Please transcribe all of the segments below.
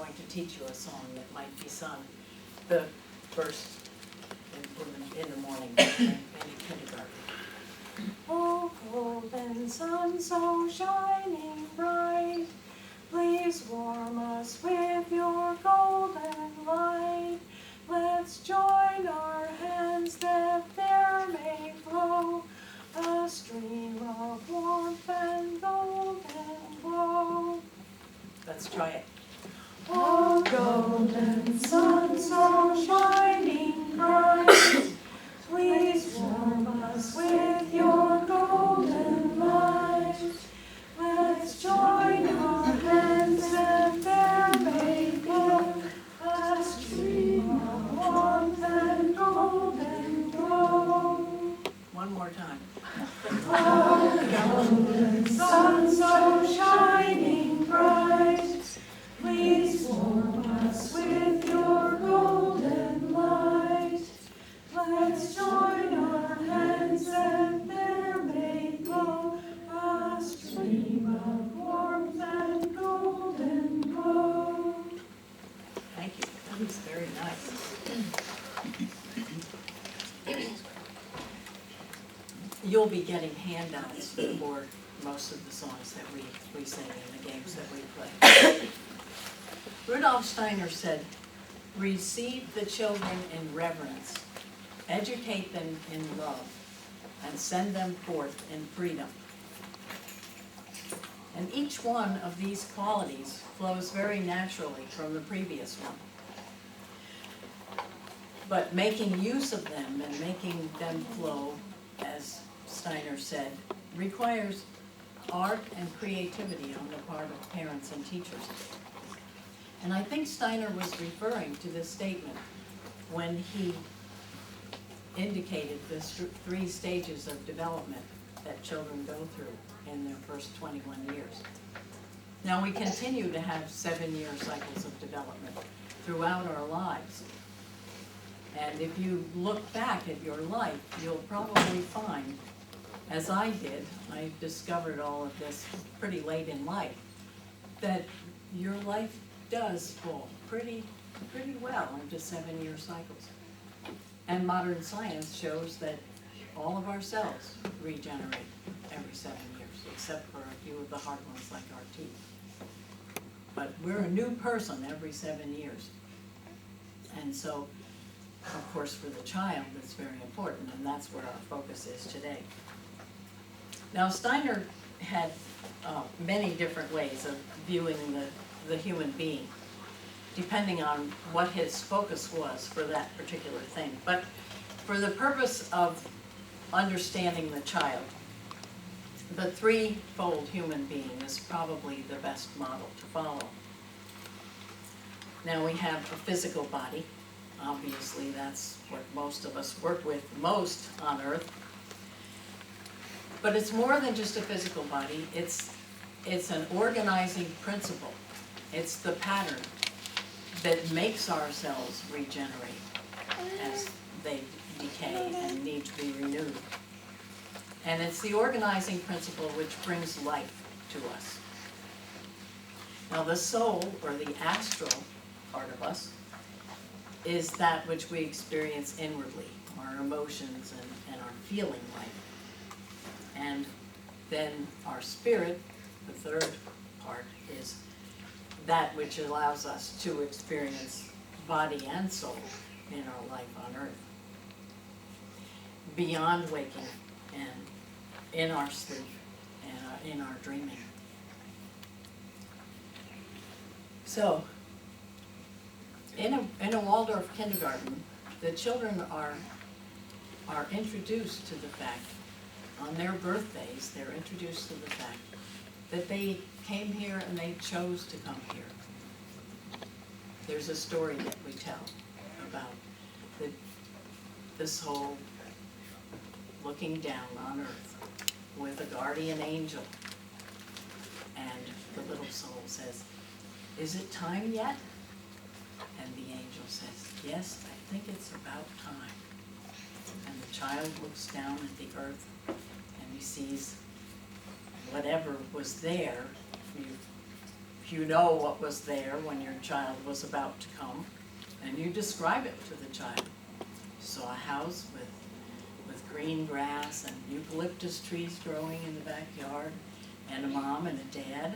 going to teach you a song that might be sung the first in the morning in kindergarten. Oh, golden sun so shining bright, please warm us with your golden light. Let's join our hands that there may flow a stream of warmth and golden glow. Let's try it. Oh, golden sun so shining bright, please warm us with your golden light. Let's join our hands and there may flow a stream of warmth and golden glow. One more time. Oh, golden sun so shining bright, please warm us with your golden light. Let's join our hands and there may flow a stream of warmth and golden glow. Thank you. That was very nice. You'll be getting handouts for most of the songs that we sing and the games that we play. Rudolf Steiner said, "Receive the children in reverence, educate them in love, and send them forth in freedom." And each one of these qualities flows very naturally from the previous one. But making use of them and making them flow, as Steiner said, requires art and creativity on the part of parents and teachers. And I think Steiner was referring to this statement when he indicated the three stages of development that children go through in their first 21 years. Now we continue to have 7-year cycles of development throughout our lives. And if you look back at your life, you'll probably find, as I did, I discovered all of this pretty late in life, that your life does fall pretty well into 7-year cycles. And modern science shows that all of our cells regenerate every 7 years, except for a few of the hard ones like our teeth. But we're a new person every 7 years. And so, of course, for the child, it's very important, and that's where our focus is today. Now, Steiner had many different ways of viewing the human being, depending on what his focus was for that particular thing. But for the purpose of understanding the child, the threefold human being is probably the best model to follow. Now we have a physical body. Obviously, that's what most of us work with most on Earth. But it's more than just a physical body. It's an organizing principle. It's the pattern that makes our cells regenerate as they decay and need to be renewed. And it's the organizing principle which brings life to us. Now the soul, or the astral part of us, is that which we experience inwardly, our emotions and our feeling life. And then our spirit, the third part, is that which allows us to experience body and soul in our life on Earth. Beyond waking and in our sleep and in our dreaming. So, in a Waldorf kindergarten, the children are introduced to the fact, on their birthdays, they're introduced to the fact that they came here and they chose to come here. There's a story that we tell about the soul looking down on Earth with a guardian angel. And the little soul says, "Is it time yet?" And the angel says, "Yes, I think it's about time." And the child looks down at the earth and he sees whatever was there. If you know what was there when your child was about to come, and you describe it to the child. You saw a house with green grass and eucalyptus trees growing in the backyard, and a mom and a dad.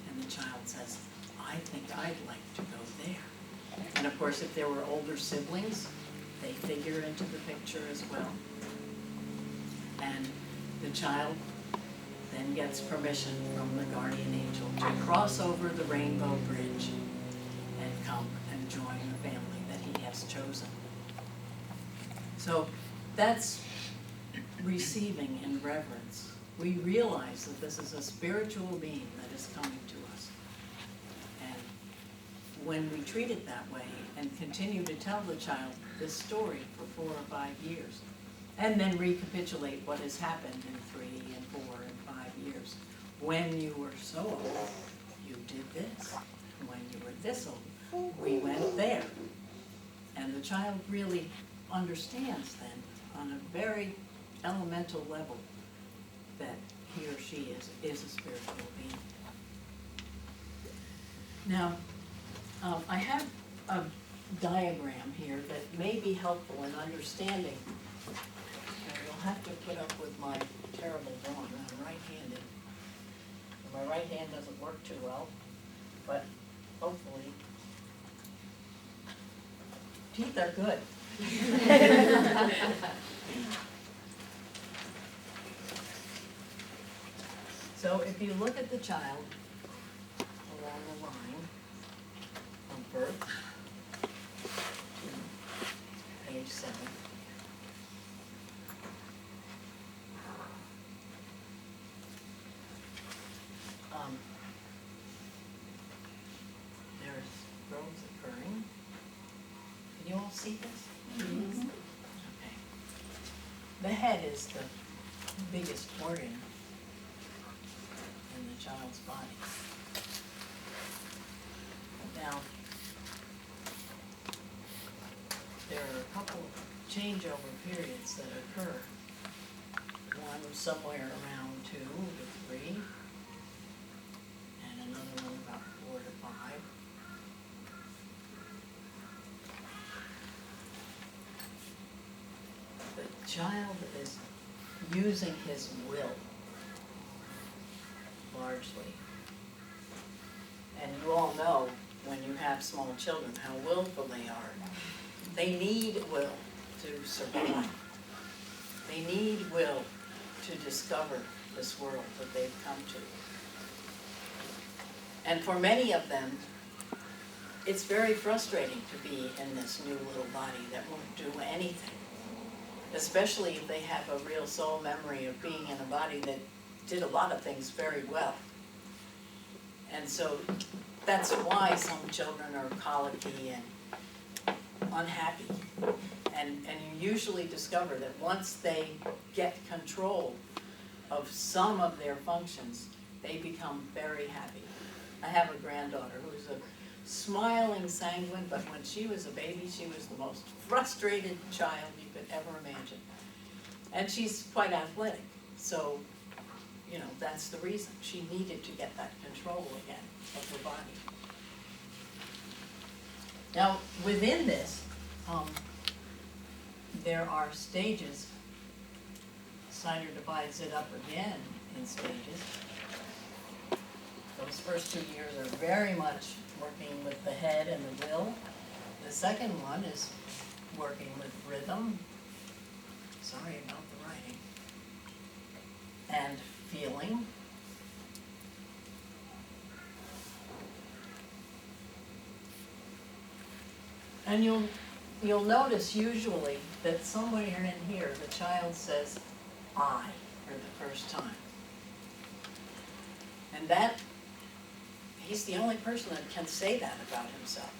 And the child says, I think I'd like to go there. And of course, if there were older siblings, they figure into the picture as well. And the child then gets permission from the guardian angel to cross over the rainbow bridge and come and join the family that he has chosen. So that's receiving in reverence. We realize that this is a spiritual being that is coming to us. And when we treat it that way and continue to tell the child this story for 4 or 5 years, and then recapitulate what has happened in 3 and 4 and 5 years. When you were so old, you did this. When you were this old, we went there. And the child really understands then, on a very elemental level, that he or she is a spiritual being. Now, I have a diagram here that may be helpful in understanding. You'll have to put up with my terrible drawing. I'm right-handed. My right hand doesn't work too well, but hopefully, teeth are good. So if you look at the child along the line from birth to age 7, there's growth occurring. Can you all see this? Mm-hmm. Okay. The head is the biggest organ in the child's body. Now, there are a couple of changeover periods that occur. One somewhere around 2 to 3. And another one about 4 to 5. The child is using his will, largely. And you all know, when you have small children, how willful they are. They need will to survive. They need will to discover this world that they've come to. And for many of them, it's very frustrating to be in this new little body that won't do anything. Especially if they have a real soul memory of being in a body that did a lot of things very well. And so that's why some children are colicky and unhappy. And you usually discover that once they get control of some of their functions, they become very happy. I have a granddaughter who's a smiling sanguine, but when she was a baby, she was the most frustrated child you could ever imagine. And she's quite athletic, so, you know, that's the reason. She needed to get that control again of her body. Now, within this, there are stages. Snyder divides it up again in stages. Those first 2 years are very much working with the head and the will. The second one is working with rhythm. Sorry about the writing. And feeling. And you'll notice usually that somewhere in here the child says I for the first time. And that, he's the only person that can say that about himself.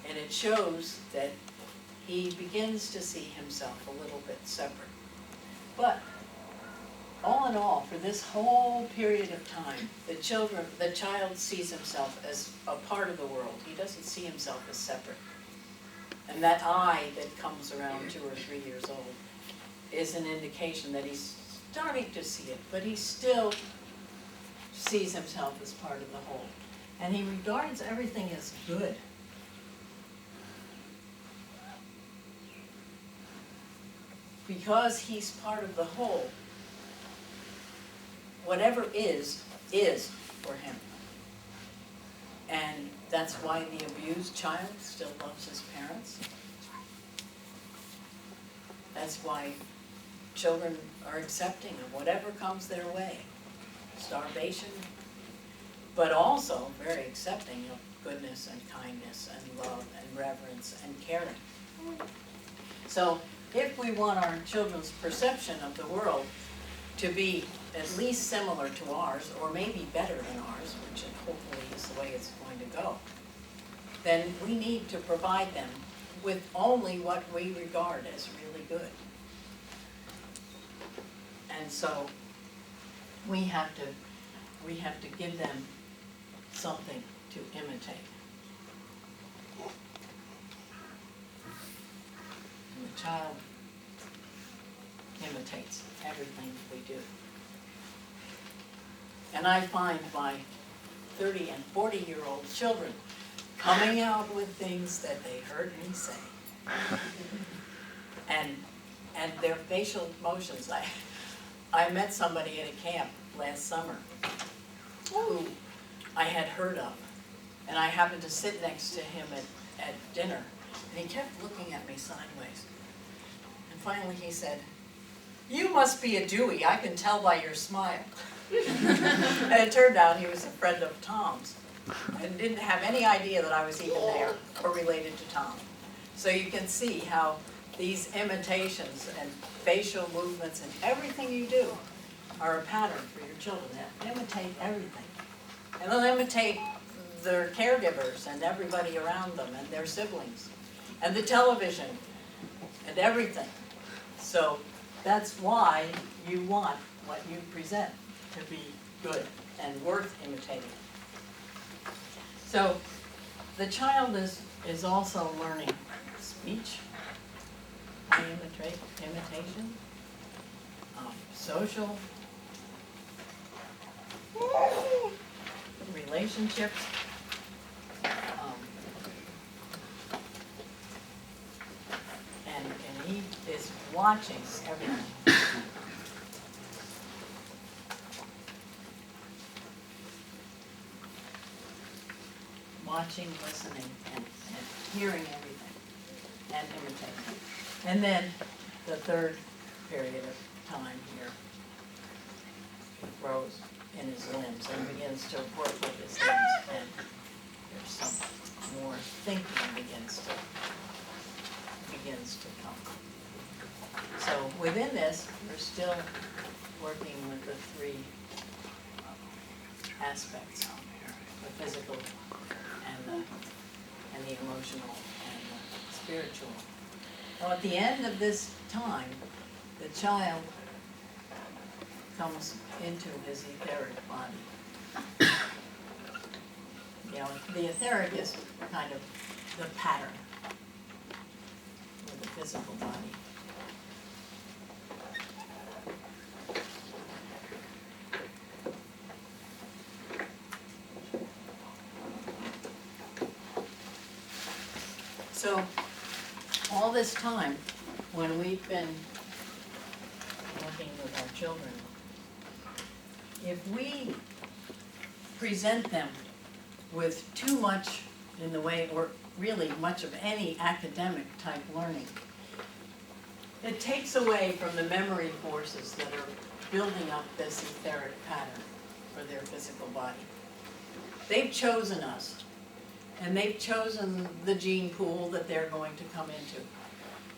And it shows that he begins to see himself a little bit separate. But all in all, for this whole period of time, the child sees himself as a part of the world. He doesn't see himself as separate. And that I that comes around 2 or 3 years old is an indication that he's starting to see it, but he's still sees himself as part of the whole. And he regards everything as good. Because he's part of the whole, whatever is for him. And that's why the abused child still loves his parents. That's why children are accepting of whatever comes their way. Starvation, but also very accepting of goodness and kindness and love and reverence and caring. So if we want our children's perception of the world to be at least similar to ours, or maybe better than ours, which hopefully is the way it's going to go, then we need to provide them with only what we regard as really good. And so we have to give them something to imitate. And the child imitates everything we do. And I find my 30 and 40-year-old children coming out with things that they heard me say. And their facial motions. I met somebody at a camp last summer who I had heard of. And I happened to sit next to him at dinner. And he kept looking at me sideways. And finally he said, "You must be a Dewey, I can tell by your smile." And it turned out he was a friend of Tom's and didn't have any idea that I was even there or related to Tom. So you can see how these imitations and facial movements and everything you do are a pattern for your children. They imitate everything. And they'll imitate their caregivers and everybody around them and their siblings and the television and everything. So that's why you want what you present to be good and worth imitating. So the child is also learning speech, imitation, social, relationships, and he is watching everything. Watching, listening, and hearing everything, and imitating. And then the third period of time here, he grows in his limbs and begins to work with his limbs, and there's some more thinking begins to come. So within this, we're still working with the three aspects, the physical, and the emotional and the spiritual. Now at the end of this time, the child comes into his etheric body. You know, the etheric is kind of the pattern of the physical body. So all this time, when we've been working with our children, if we present them with too much in the way, or really much of any academic type learning, it takes away from the memory forces that are building up this etheric pattern for their physical body. They've chosen us. And they've chosen the gene pool that they're going to come into.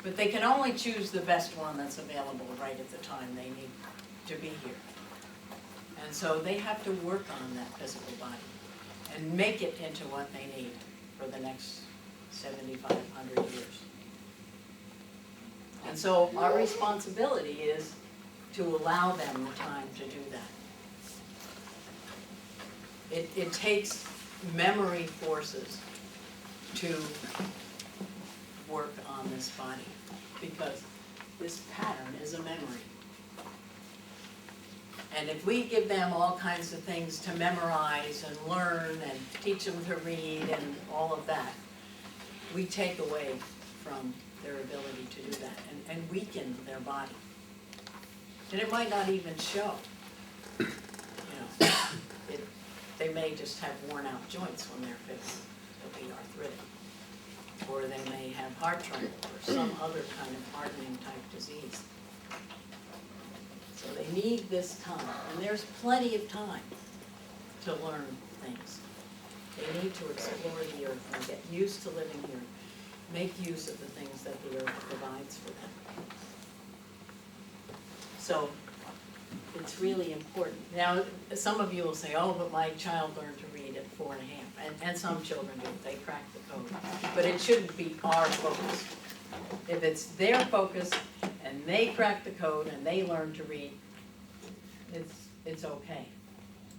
But they can only choose the best one that's available right at the time they need to be here. And so they have to work on that physical body and make it into what they need for the next 7,500 years. And so our responsibility is to allow them the time to do that. It takes memory forces to work on this body, because this pattern is a memory. And if we give them all kinds of things to memorize and learn and teach them to read and all of that, we take away from their ability to do that and weaken their body. And it might not even show. You know, they may just have worn out joints when they're 50. They'll be arthritic. Or they may have heart trouble or some other kind of hardening type disease. So they need this time, and there's plenty of time to learn things. They need to explore the earth and get used to living here, make use of the things that the earth provides for them. So it's really important. Now, some of you will say, oh, but my child learned to read at 4 and a half, and some children do, they crack the code. But it shouldn't be our focus. If it's their focus, and they crack the code and they learn to read, it's okay.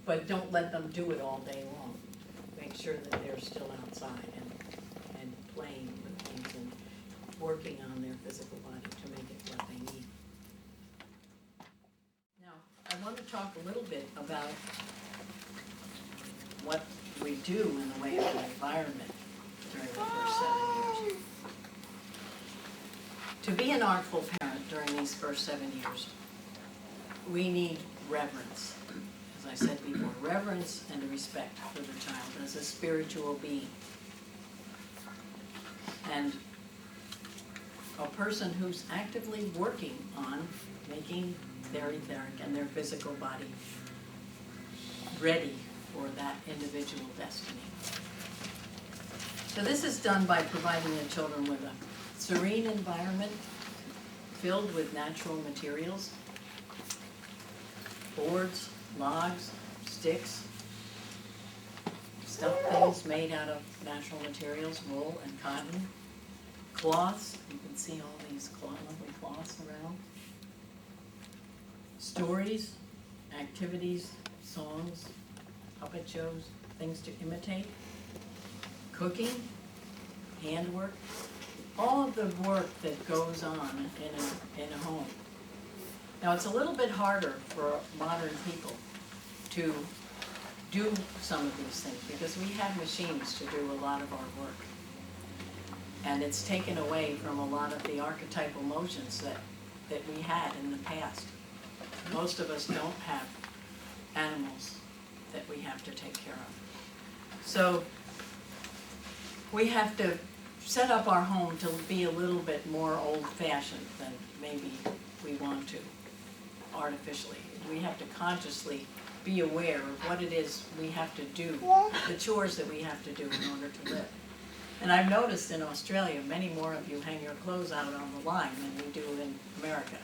But don't let them do it all day long. Make sure that they're still outside and playing with things and working on their physical body to make it what they need. Now, I want to talk a little bit about what we do in the way of an environment during the first 7 years. To be an artful parent during these first 7 years, we need reverence. As I said before, reverence and respect for the child as a spiritual being. And a person who's actively working on making their etheric and their physical body ready for that individual destiny. So this is done by providing the children with a serene environment filled with natural materials, boards, logs, sticks, stuffed things made out of natural materials, wool and cotton, cloths, you can see all these lovely cloths around, stories, activities, songs, puppet shows, things to imitate, cooking, handwork, all of the work that goes on in a home. Now, it's a little bit harder for modern people to do some of these things because we have machines to do a lot of our work. And it's taken away from a lot of the archetypal motions that we had in the past. Most of us don't have animals that we have to take care of. So we have to set up our home to be a little bit more old-fashioned than maybe we want to artificially. We have to consciously be aware of what it is we have to do, the chores that we have to do in order to live. And I've noticed in Australia, many more of you hang your clothes out on the line than we do in America.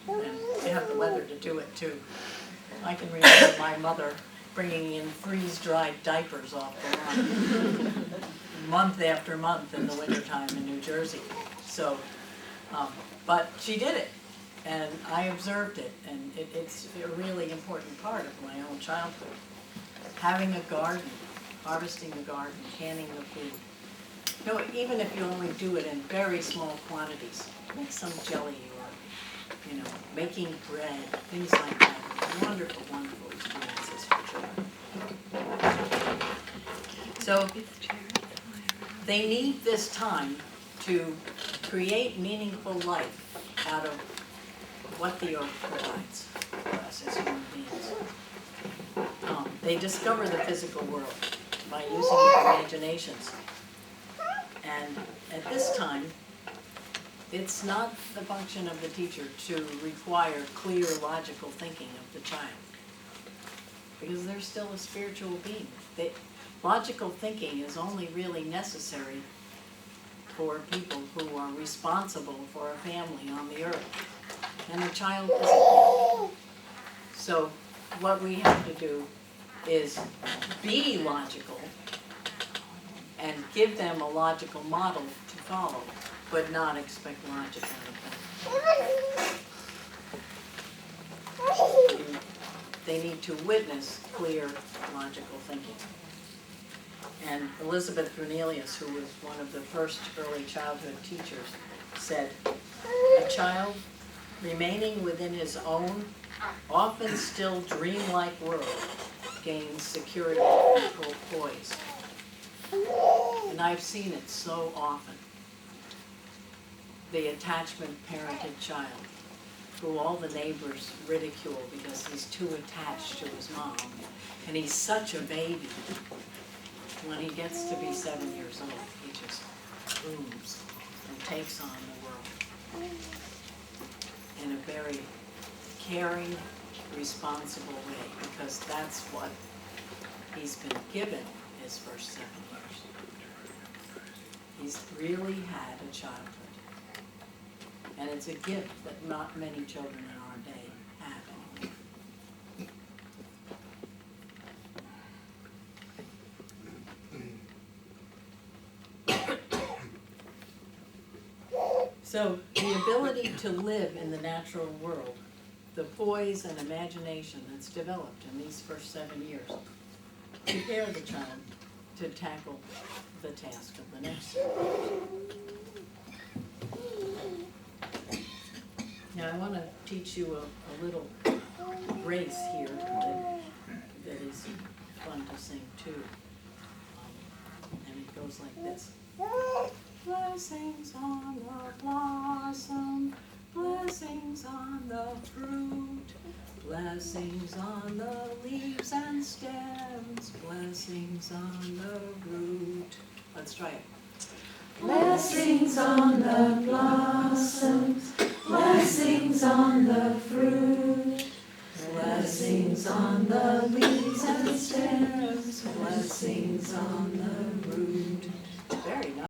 And they have the weather to do it too. I can remember my mother bringing in freeze-dried diapers off the line month after month in the wintertime in New Jersey. So, but she did it, and I observed it, and it's a really important part of my own childhood. Having a garden, harvesting the garden, canning the food. You know, even if you only do it in very small quantities, make some jelly or, you know, making bread, things like that. Wonderful, wonderful experiences for children. So they need this time to create meaningful life out of what the earth provides for us as human beings. They discover the physical world by using their imaginations. And at this time, it's not the function of the teacher to require clear, logical thinking of the child, because they're still a spiritual being. Logical thinking is only really necessary for people who are responsible for a family on the earth, and the child isn't. So what we have to do is be logical and give them a logical model to follow, but not expect logic out of them. They need to witness clear, logical thinking. And Elizabeth Brunelius, who was one of the first early childhood teachers, said, a child remaining within his own often still dreamlike world gains security and poise. And I've seen it so often. The attachment parented child, who all the neighbors ridicule because he's too attached to his mom, and he's such a baby. When he gets to be 7 years old, he just booms and takes on the world in a very caring, responsible way, because that's what he's been given his first 7 years. He's really had a childhood. And it's a gift that not many children in our day have anymore. So the ability to live in the natural world, the poise and imagination that's developed in these first 7 years, prepare the child to tackle the task of the next 7 years. Now I want to teach you a little grace here that is fun to sing too. And it goes like this. Blessings on the blossom, blessings on the fruit, blessings on the leaves and stems, blessings on the root. Let's try it. Blessings on the blossoms, blessings on the fruit, blessings on the leaves and stems, blessings on the root. Very nice.